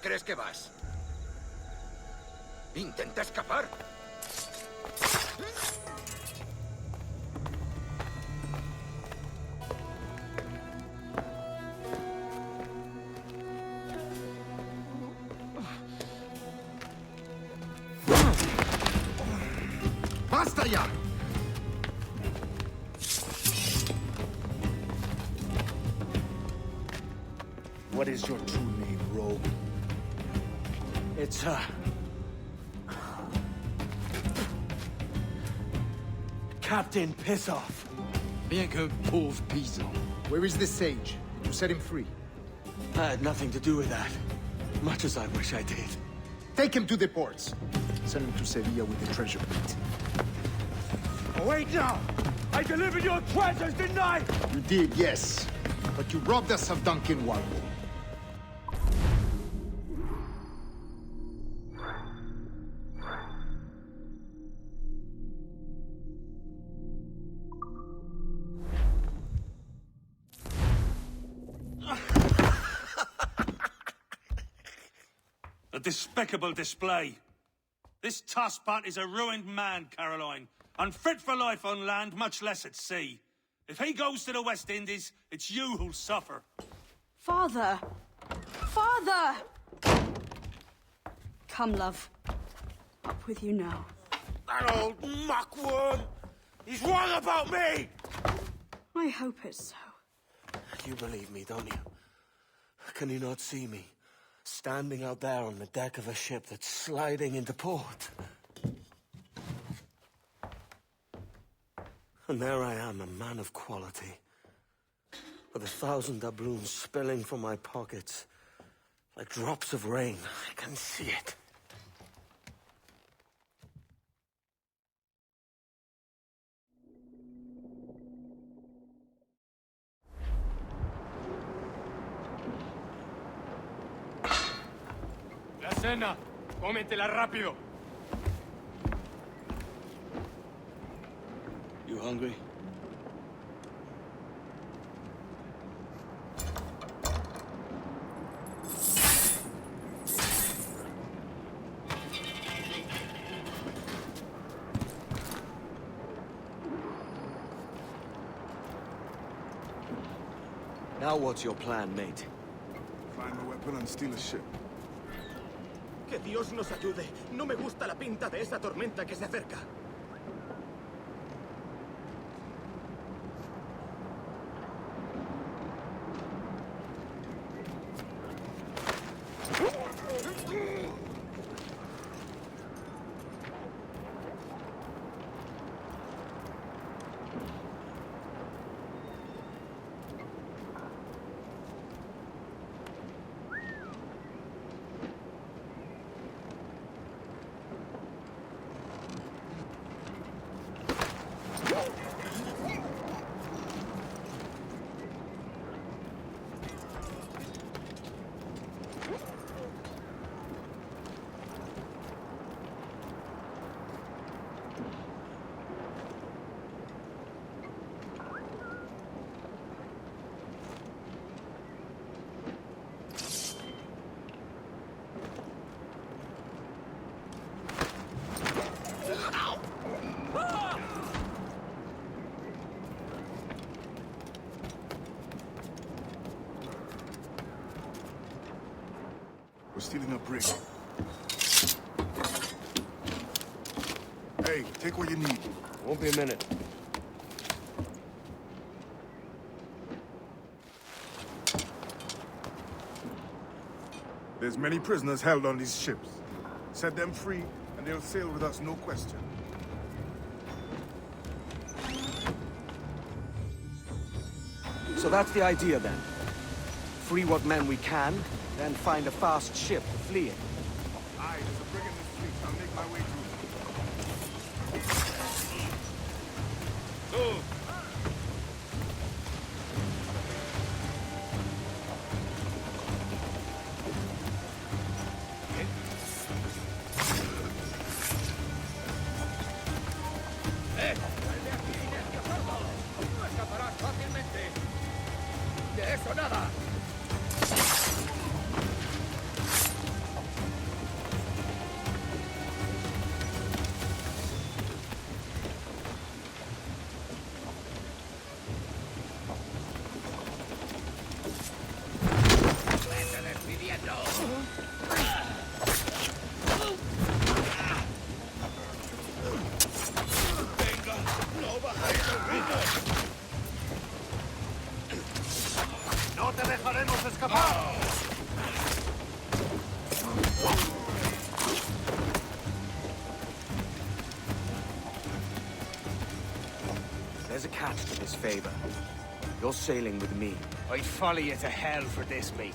crees que vas? ¿Intenta escapar? ¡Basta ya! What is your true name, rogue? It's, Captain Pissoff. Bien que pauvre paysan. Where is the sage? Did you set him free? I had nothing to do with that. Much as I wish I did. Take him to the ports. Send him to Sevilla with the treasure plate. Wait now! I delivered your treasures, didn't I? You did, yes. But you robbed us of Duncan Walpole. A despicable display. This Tosspot is a ruined man, Caroline. Unfit for life on land, much less at sea. If he goes to the West Indies, it's you who'll suffer. Father! Father! Come, love. Up with you now. That old muckworm! He's wrong about me! I hope it's so. You believe me, don't you? Can you not see me? Standing out there on the deck of a ship that's sliding into port. And there I am, a man of quality. With 1,000 doubloons spilling from my pockets. Like drops of rain. I can see it. La cena. Cómetela rápido. You hungry? Now what's your plan, mate? Find a weapon and steal a ship. Que Dios nos ayude. No me gusta la pinta de esa tormenta que se acerca. We're stealing a brig. Hey, take what you need. Won't be a minute. There's many prisoners held on these ships. Set them free, and they'll sail with us, no question. So that's the idea, then. Free what men we can, then find a fast ship to flee in. Aye, there's a brig in this fleet. I'll make my way to it. Tú. ¡Sal de aquí, inescapado! No escaparás fácilmente. De eso nada. catch to this favor. You're sailing with me. I'd follow you to hell for this, mate.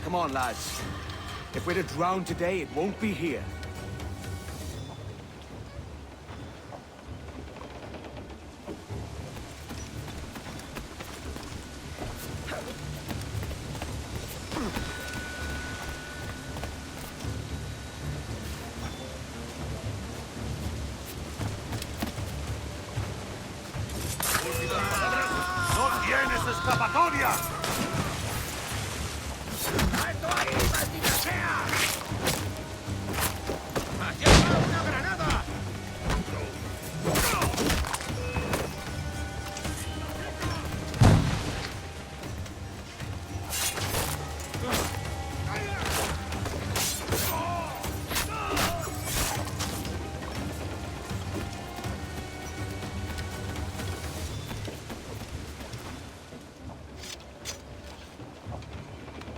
Come on, lads. If we're to drown today, it won't be here. ¡No tienes escapatoria!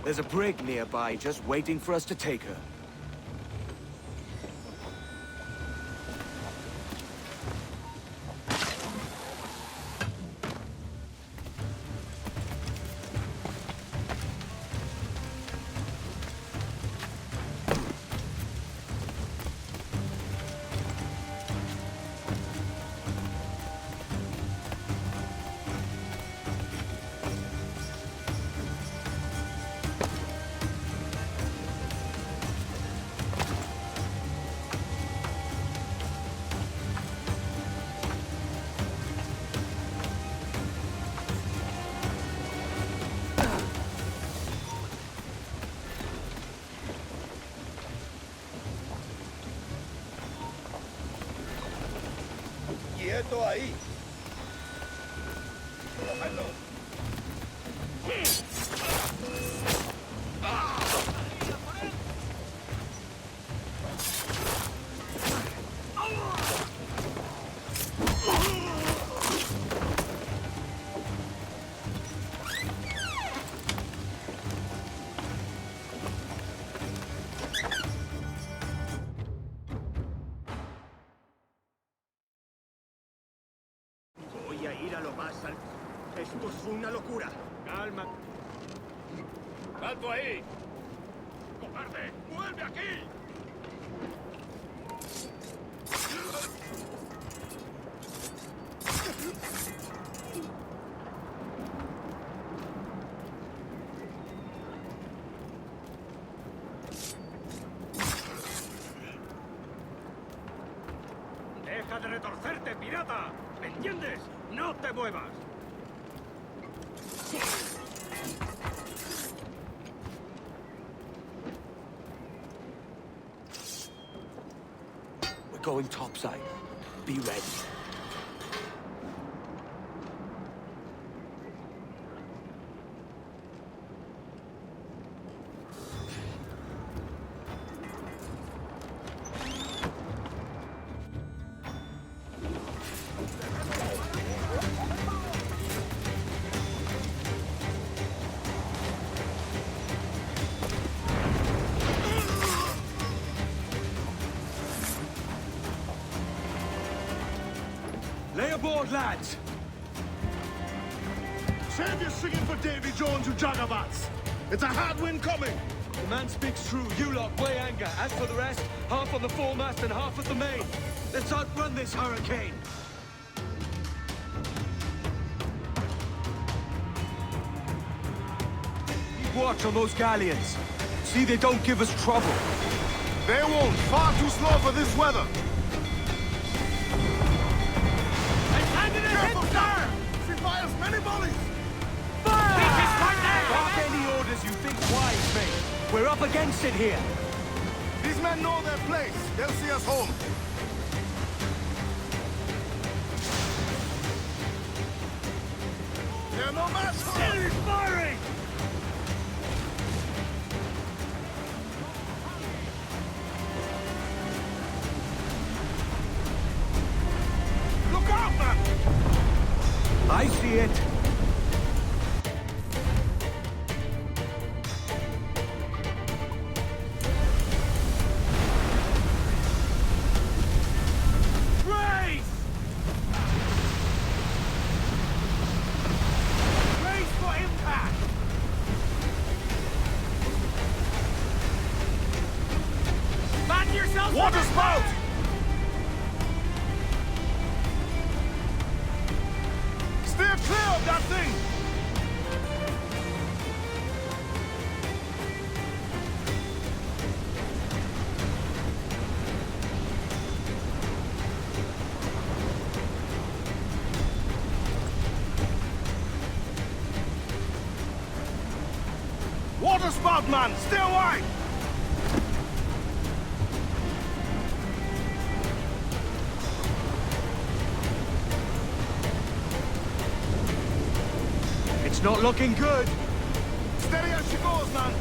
There's a brig nearby, just waiting for us to take her. ¡Quieto ahí! ¡Cógelo! Voy a ir a lo más alto. Esto es una locura. Calma. ¡Alto ahí! ¡Cobarde! ¡Vuelve aquí! ¡Deja de retorcerte, pirata! ¿Me entiendes? ¡No te muevas! We're going topside. Be ready. Lay aboard, lads! Save your singing for Davy Jones, you jagabats! It's a hard wind coming! The man speaks true. You lot weigh anchor. As for the rest, half on the foremast and half at the main. Let's outrun this hurricane. watch on those galleons. See they don't give us trouble. They won't. Far too slow for this weather. Careful, sir! She fires many volleys! Mark any orders you think wise, mate. We're up against it here. These men know their place. They'll see us home. They're no match for us. Enemy's firing! Look out, man! I see it. Water spout! Steer clear of that thing! Water spout, man! Steer wide! It's not looking good. Steady as she goes, man.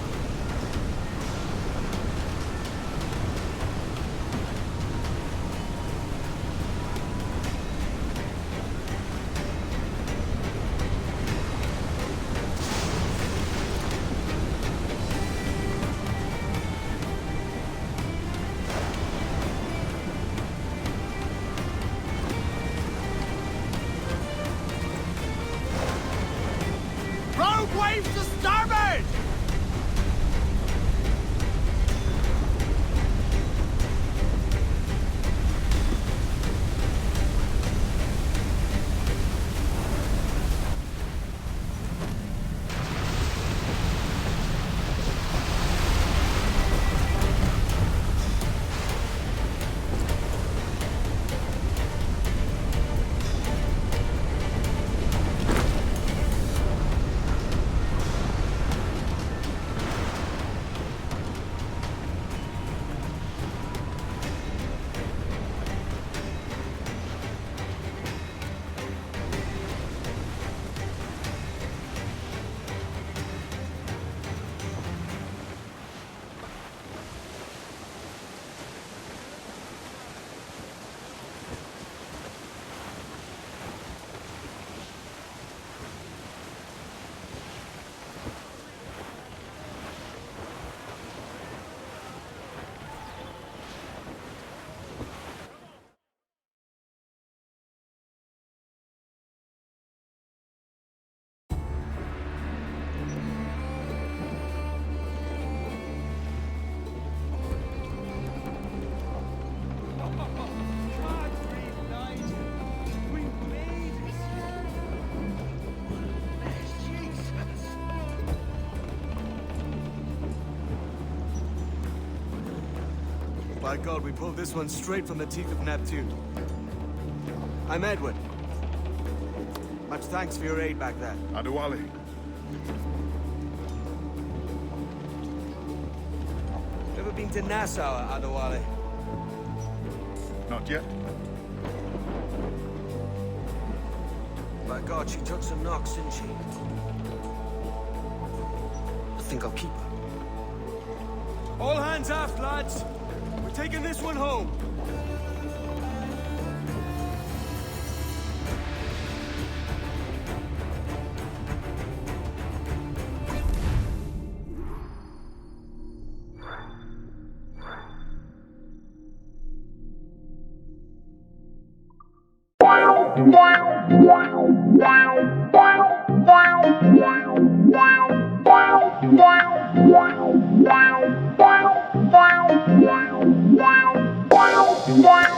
Waves to starboard! By God, we pulled this one straight from the teeth of Neptune. I'm Edward. Much thanks for your aid back there. Adewale. Ever been to Nassau, Adewale? Not yet. By God, she took some knocks, didn't she? I think I'll keep her. All hands aft, lads! We're taking this one home. Yeah.